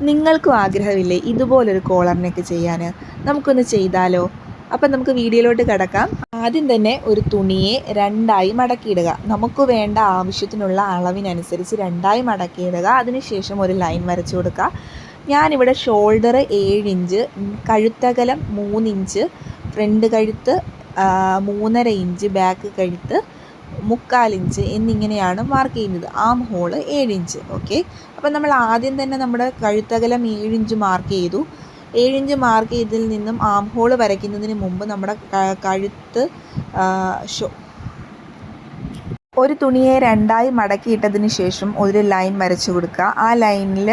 നിങ്ങൾക്കും ആഗ്രഹമില്ലേ ഇതുപോലൊരു collar neck ചെയ്യാൻ? നമുക്കൊന്ന് ചെയ്താലോ? അപ്പം നമുക്ക് വീഡിയോയിലോട്ട് കിടക്കാം. ആദ്യം തന്നെ ഒരു തുണിയെ രണ്ടായി മടക്കിയിടുക. നമുക്ക് വേണ്ട ആവശ്യത്തിനുള്ള അളവിനനുസരിച്ച് രണ്ടായി മടക്കിയിടുക. അതിനുശേഷം ഒരു ലൈൻ വരച്ചു കൊടുക്കുക. ഞാനിവിടെ ഷോൾഡർ 7 ഇഞ്ച്, കഴുത്തകലം 3 ഇഞ്ച്, ഫ്രണ്ട് കഴുത്ത് 3.5 ഇഞ്ച്, ബാക്ക് കഴുത്ത് 3/4 ഇഞ്ച് എന്നിങ്ങനെയാണ് മാർക്ക് ചെയ്യുന്നത്. ആം ഹോള് 7 ഇഞ്ച്. ഓക്കെ, അപ്പം നമ്മൾ ആദ്യം തന്നെ നമ്മുടെ കഴുത്തകലം 7 ഇഞ്ച് മാർക്ക് ചെയ്തു. 7 ഇഞ്ച് മാർക്ക് ചെയ്തതിൽ നിന്നും ആം ഹോള് വരയ്ക്കുന്നതിന് മുമ്പ് നമ്മുടെ കഴുത്ത് ഒരു തുണിയെ രണ്ടായി മടക്കിയിട്ടതിന് ശേഷം ഒരു ലൈൻ വരച്ചു കൊടുക്കുക. ആ ലൈനിൽ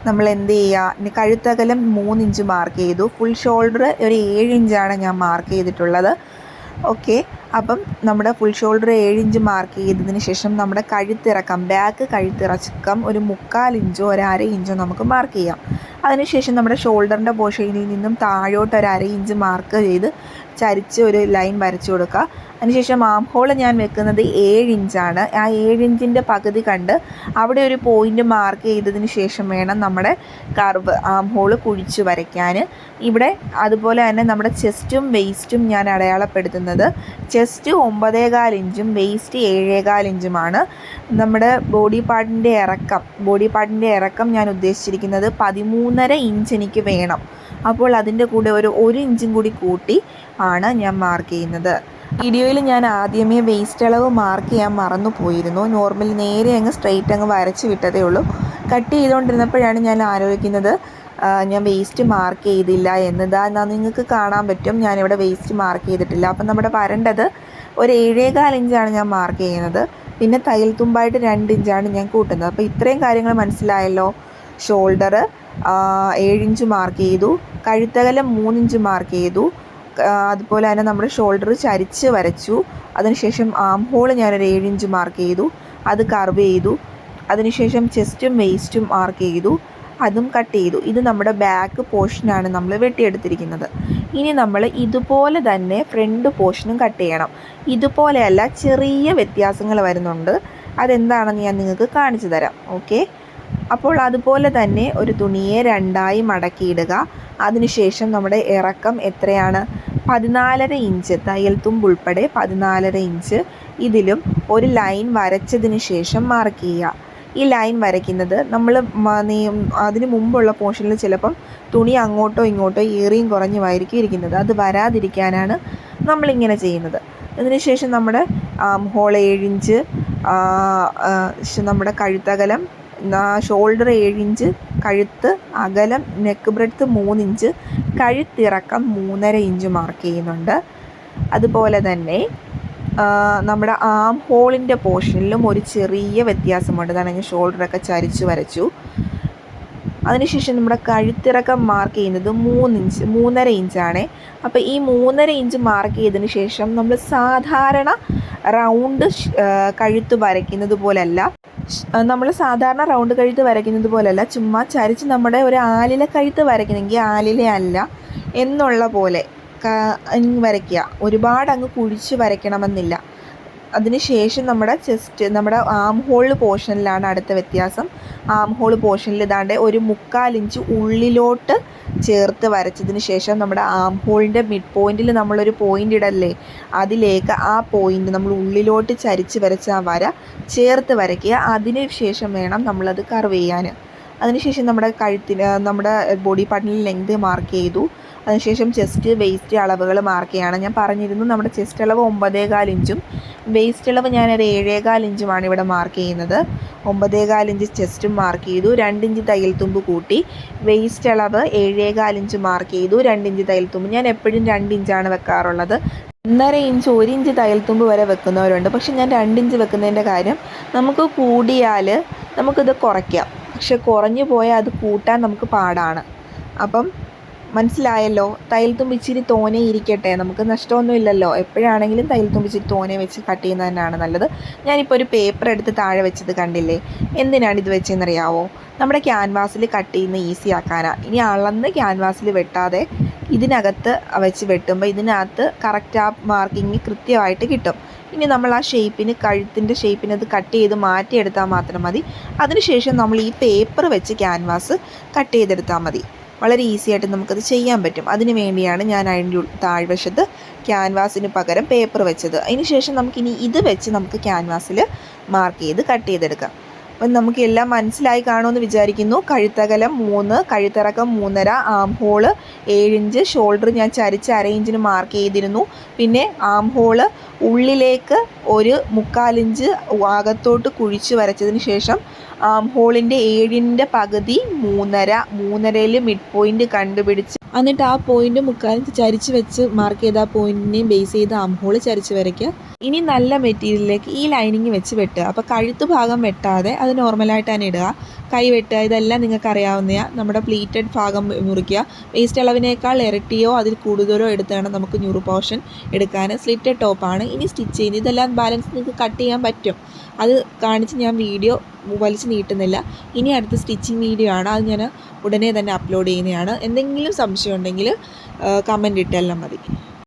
നമ്മൾ എന്ത് ചെയ്യുക, കഴുത്തകലം 3 ഇഞ്ച് മാർക്ക് ചെയ്തു. ഫുൾ ഷോൾഡർ ഒരു 7 ഇഞ്ചാണ് ഞാൻ മാർക്ക് ചെയ്തിട്ടുള്ളത്. ഓക്കെ, അപ്പം നമ്മുടെ ഫുൾ ഷോൾഡർ 7 ഇഞ്ച് മാർക്ക് ചെയ്തതിന് ശേഷം നമ്മുടെ കഴുത്തിറക്കം, ബാക്ക് കഴുത്തിറക്കം ഒരു 3/4 ഇഞ്ചോ ഒരു 1/2 ഇഞ്ചോ നമുക്ക് മാർക്ക് ചെയ്യാം. അതിനുശേഷം നമ്മുടെ ഷോൾഡറിൻ്റെ പോർഷനിൽ നിന്നും താഴോട്ട് ഒരു 1/2 ഇഞ്ച് മാർക്ക് ചെയ്ത് ചരിച്ച് ഒരു ലൈൻ വരച്ചു കൊടുക്കുക. അതിനുശേഷം ആം ഹോൾ ഞാൻ വെക്കുന്നത് 7 ഇഞ്ചാണ്. ആ 7 ഇഞ്ചിൻ്റെ പകുതി കണ്ട് അവിടെ ഒരു പോയിൻ്റ് മാർക്ക് ചെയ്തതിന് ശേഷം വേണം നമ്മുടെ കർവ് ആം ഹോൾ കുഴിച്ച് വരയ്ക്കാൻ. ഇവിടെ അതുപോലെ തന്നെ നമ്മുടെ ചെസ്റ്റും വെയ്സ്റ്റും ഞാൻ അടയാളപ്പെടുത്തുന്നത് ചെസ്റ്റ് 9.25 ഇഞ്ചും വെയ്സ്റ്റ് 7.25 ഇഞ്ചുമാണ്. നമ്മുടെ ബോഡി പാർട്ടിൻ്റെ ഇറക്കം ഞാൻ ഉദ്ദേശിച്ചിരിക്കുന്നത് 13.5 ഇഞ്ച് എനിക്ക് വേണം. അപ്പോൾ അതിൻ്റെ കൂടെ ഒരു ഇഞ്ചും കൂടി കൂട്ടി ആണ് ഞാൻ മാർക്ക് ചെയ്യുന്നത്. വീഡിയോയിൽ ഞാൻ ആദ്യമേ വെയ്സ്റ്റ് അളവ് മാർക്ക് ചെയ്യാൻ മറന്നു പോയിരുന്നു. നോർമൽ നേരെ അങ്ങ് സ്ട്രെയിറ്റ് അങ്ങ് വരച്ച് വിട്ടതേ ഉള്ളൂ. കട്ട് ചെയ്തുകൊണ്ടിരുന്നപ്പോഴാണ് ഞാൻ ആലോചിക്കുന്നത് ഞാൻ വെയ്സ്റ്റ് മാർക്ക് ചെയ്തില്ല എന്നതാ. നിങ്ങൾക്ക് കാണാൻ പറ്റും ഞാനിവിടെ വെയ്സ്റ്റ് മാർക്ക് ചെയ്തിട്ടില്ല. അപ്പം നമ്മുടെ വരേണ്ടത് ഒരു 7.25 ഇഞ്ചാണ് ഞാൻ മാർക്ക് ചെയ്യുന്നത്. പിന്നെ തയ്യൽ തുമ്പായിട്ട് 2 ഇഞ്ചാണ് ഞാൻ കൂട്ടുന്നത്. അപ്പോൾ ഇത്രയും കാര്യങ്ങൾ മനസ്സിലായല്ലോ. ഷോൾഡർ 7 ഇഞ്ച് മാർക്ക് ചെയ്തു, കഴുത്തകലം 3 ഇഞ്ച് മാർക്ക് ചെയ്തു, അതുപോലെ തന്നെ നമ്മുടെ ഷോൾഡർ ചരിച്ച് വരച്ചു. അതിനുശേഷം ആം ഹോൾ ഞാനൊരു 7 ഇഞ്ച് മാർക്ക് ചെയ്തു, അത് കർവ് ചെയ്തു. അതിനുശേഷം ചെസ്റ്റും വെയ്സ്റ്റും മാർക്ക് ചെയ്തു, അതും കട്ട് ചെയ്തു. ഇത് നമ്മുടെ ബാക്ക് പോർഷനാണ് നമ്മൾ വെട്ടിയെടുത്തിരിക്കുന്നത്. ഇനി നമ്മൾ ഇതുപോലെ തന്നെ ഫ്രണ്ട് പോർഷനും കട്ട് ചെയ്യണം. ഇതുപോലെയല്ല, ചെറിയ വ്യത്യാസങ്ങൾ വരുന്നുണ്ട്. അതെന്താണെന്ന് ഞാൻ നിങ്ങൾക്ക് കാണിച്ചു തരാം. ഓക്കെ, അപ്പോൾ അതുപോലെ തന്നെ ഒരു തുണിയെ രണ്ടായി മടക്കിയിടുക. അതിനുശേഷം നമ്മുടെ ഇറക്കം എത്രയാണ്? 14.5 ഇഞ്ച്, തയ്യൽ തുമ്പ് ഉൾപ്പെടെ 14.5 ഇഞ്ച്. ഇതിലും ഒരു ലൈൻ വരച്ചതിന് ശേഷം മാർക്ക് ചെയ്യുക. ഈ ലൈൻ വരയ്ക്കുന്നത് നമ്മൾ അതിന് മുമ്പുള്ള പോർഷനിൽ ചിലപ്പം തുണി അങ്ങോട്ടോ ഇങ്ങോട്ടോ ഏറിയും കുറഞ്ഞുമായിരിക്കും ഇരിക്കുന്നത്. അത് വരാതിരിക്കാനാണ് നമ്മളിങ്ങനെ ചെയ്യുന്നത്. അതിനുശേഷം നമ്മുടെ ഹോൾ 7 ഇഞ്ച്, നമ്മുടെ കഴുത്തകലം ഷോൾഡർ 7 ഇഞ്ച്, കഴുത്ത് അകലം നെക്ക് ബ്രെഡ്ത്ത് 3 ഇഞ്ച്, കഴുത്തിറക്കം 3.5 ഇഞ്ച് മാർക്ക് ചെയ്യുന്നുണ്ട്. അതുപോലെ തന്നെ നമ്മുടെ ആം ഹോളിൻ്റെ പോർഷനിലും ഒരു ചെറിയ വ്യത്യാസമുണ്ട്. അതാണ് ഞാൻ ഷോൾഡറൊക്കെ ചരിച്ച് വരച്ചു. അതിനുശേഷം നമ്മുടെ കഴുത്തിറക്കം മാർക്ക് ചെയ്യുന്നത് 3.5 ഇഞ്ചാണ്. അപ്പോൾ ഈ 3.5 ഇഞ്ച് മാർക്ക് ചെയ്തതിന് ശേഷം നമ്മൾ സാധാരണ റൗണ്ട് കഴുത്ത് വരയ്ക്കുന്നത് പോലല്ല, ചുമ്മാ ചരിച്ച് നമ്മുടെ ഒരു ആലില കഴുത്ത് വരയ്ക്കുന്നെങ്കിൽ ആലില അല്ല എന്നുള്ള പോലെ വരയ്ക്കുക. ഒരുപാട് അങ്ങ് കുഴിച്ച് വരയ്ക്കണമെന്നില്ല. അതിനുശേഷം നമ്മുടെ ആം ഹോൾ പോർഷനിലാണ് അടുത്ത വ്യത്യാസം. ആം ഹോൾ പോർഷനിൽ ഇതാണ്ട് ഒരു 3/4 ഇഞ്ച് ഉള്ളിലോട്ട് ചേർത്ത് വരച്ചതിന് ശേഷം നമ്മുടെ ആം ഹോളിൻ്റെ മിഡ് പോയിൻറ്റിൽ നമ്മളൊരു പോയിൻ്റ് ഇടല്ലേ, അതിലേക്ക് ആ പോയിൻ്റ് നമ്മൾ ഉള്ളിലോട്ട് ചരിച്ച് വരച്ച ആ വര ചേർത്ത് വരയ്ക്കുക. അതിന് ശേഷം വേണം നമ്മളത് കർവ് ചെയ്യാൻ. അതിനുശേഷം നമ്മുടെ ബോഡി പാർട്ടിൻ്റെ ലെങ്ത് മാർക്ക് ചെയ്തു. അതിനുശേഷം ചെസ്റ്റ് വെയ്സ്റ്റ് അളവുകൾ മാർക്ക് ചെയ്യണം. ഞാൻ പറഞ്ഞിരുന്നു നമ്മുടെ ചെസ്റ്റ് അളവ് 9.25 ഇഞ്ചും വെയ്സ്റ്റ് അളവ് ഞാനൊരു 7.25 ഇഞ്ചുമാണ് ഇവിടെ മാർക്ക് ചെയ്യുന്നത്. 9.25 ഇഞ്ച് ചെസ്റ്റും മാർക്ക് ചെയ്തു, 2 ഇഞ്ച് തയ്യൽ തുമ്പ് കൂട്ടി. വെയ്സ്റ്റ് അളവ് 7.25 ഇഞ്ച് മാർക്ക് ചെയ്തു, 2 ഇഞ്ച് തയ്യൽ തുമ്പ്. ഞാൻ എപ്പോഴും 2 ഇഞ്ചാണ് വെക്കാറുള്ളത്. 1.5 ഇഞ്ച് 1 ഇഞ്ച് തയ്യൽ തുമ്പ് വരെ വെക്കുന്നവരുണ്ട്. പക്ഷെ ഞാൻ 2 ഇഞ്ച് വെക്കുന്നതിൻ്റെ കാര്യം, നമുക്ക് കൂടിയാൽ നമുക്കിത് കുറയ്ക്കാം, പക്ഷെ കുറഞ്ഞു പോയാൽ അത് കൂട്ടാൻ നമുക്ക് പാടാണ്. അപ്പം മനസ്സിലായല്ലോ. തയ്യൽ തുമ്പ് ഇച്ചിരി തോനെ ഇരിക്കട്ടെ, നമുക്ക് നഷ്ടമൊന്നും ഇല്ലല്ലോ. എപ്പോഴാണെങ്കിലും തയ്യൽ തുമ്പ് ഇച്ചിരി തോനെ വെച്ച് കട്ട് ചെയ്യുന്നത് തന്നെയാണ് നല്ലത്. ഞാനിപ്പോൾ ഒരു പേപ്പർ എടുത്ത് താഴെ വെച്ചത് കണ്ടില്ലേ? എന്തിനാണ് ഇത് വെച്ചതെന്നറിയാവോ? നമ്മുടെ ക്യാൻവാസിൽ കട്ട് ചെയ്യുന്ന ഈസി ആക്കാനാണ്. ഇനി അളന്ന് ക്യാൻവാസിൽ വെട്ടാതെ ഇതിനകത്ത് വെച്ച് വെട്ടുമ്പോൾ ഇതിനകത്ത് കറക്റ്റ് ആ മാർക്കിങ് കൃത്യമായിട്ട് കിട്ടും. ഇനി നമ്മൾ ആ ഷേപ്പിന് കഴുത്തിൻ്റെ ഷേപ്പിന് അത് കട്ട് ചെയ്ത് മാറ്റിയെടുത്താൽ മാത്രം മതി. അതിനുശേഷം നമ്മൾ ഈ പേപ്പർ വെച്ച് ക്യാൻവാസ് കട്ട് ചെയ്തെടുത്താൽ മതി. വളരെ ഈസി ആയിട്ട് നമുക്കത് ചെയ്യാൻ പറ്റും. അതിന് വേണ്ടിയാണ് ഞാൻ അതിൻ്റെ താഴ്വശത്ത് ക്യാൻവാസിന് പകരം പേപ്പർ വെച്ചത്. അതിന് ശേഷം നമുക്കിനി ഇത് വെച്ച് നമുക്ക് ക്യാൻവാസിൽ മാർക്ക് ചെയ്ത് കട്ട് ചെയ്തെടുക്കാം. അപ്പം നമുക്ക് എല്ലാം മനസ്സിലായി കാണുമെന്ന് വിചാരിക്കുന്നു. കഴുത്തകലം 3, കഴുത്തിറക്കം 3.5, ആം ഹോള് 7 ഇഞ്ച്, ഷോൾഡർ ഞാൻ ചരിച്ച് 1/2 ഇഞ്ചിന് മാർക്ക് ചെയ്തിരുന്നു. പിന്നെ ആം ഹോള് ഉള്ളിലേക്ക് ഒരു 3/4 ഇഞ്ച് അകത്തോട്ട് കുഴിച്ച് വരച്ചതിന് ശേഷം ആം ഹോളിൻ്റെ 7ൻ്റെ പകുതി 3.5 മിഡ് പോയിൻ്റ് കണ്ടുപിടിച്ച് എന്നിട്ട് ആ പോയിൻ്റ് 3/4 ഇഞ്ച് ചരിച്ച് വെച്ച് മാർക്ക് ചെയ്ത ആ പോയിൻറ്റിനെയും ബേസ് ചെയ്ത് ആം ഹോള് ചരിച്ച് വരയ്ക്കുക. ഇനി നല്ല മെറ്റീരിയലിലേക്ക് ഈ ലൈനിങ് വെച്ച് വെട്ടുക. അപ്പോൾ കഴുത്ത് ഭാഗം വെട്ടാതെ അത് നോർമലായിട്ട് തന്നെ ഇടുക. കൈ വെട്ടുക, ഇതെല്ലാം നിങ്ങൾക്ക് അറിയാവുന്നതാണ്. നമ്മുടെ പ്ലീറ്റഡ് ഭാഗം മുറിക്കുക. വേസ്റ്റ് അളവിനേക്കാൾ ഇരട്ടിയോ അതിൽ കൂടുതലോ എടുത്ത് വേണം നമുക്ക് ഞുറു പോർഷൻ എടുക്കാൻ. സ്ലിറ്റഡ് ടോപ്പാണ്. ഇനി സ്റ്റിച്ച് ചെയ്യുന്നത് ഇതെല്ലാം ബാലൻസ് നിങ്ങൾക്ക് കട്ട് ചെയ്യാൻ പറ്റും. അത് കാണിച്ച് ഞാൻ വീഡിയോ വലിച്ച് നീട്ടുന്നില്ല. ഇനി അടുത്ത സ്റ്റിച്ചിങ് വീഡിയോ ആണ്, അത് ഞാൻ ഉടനെ തന്നെ അപ്ലോഡ് ചെയ്യുന്നതാണ്. എന്തെങ്കിലും സംശയം ഉണ്ടെങ്കിൽ കമൻറ്റ് ഇട്ടെല്ലാം മതി.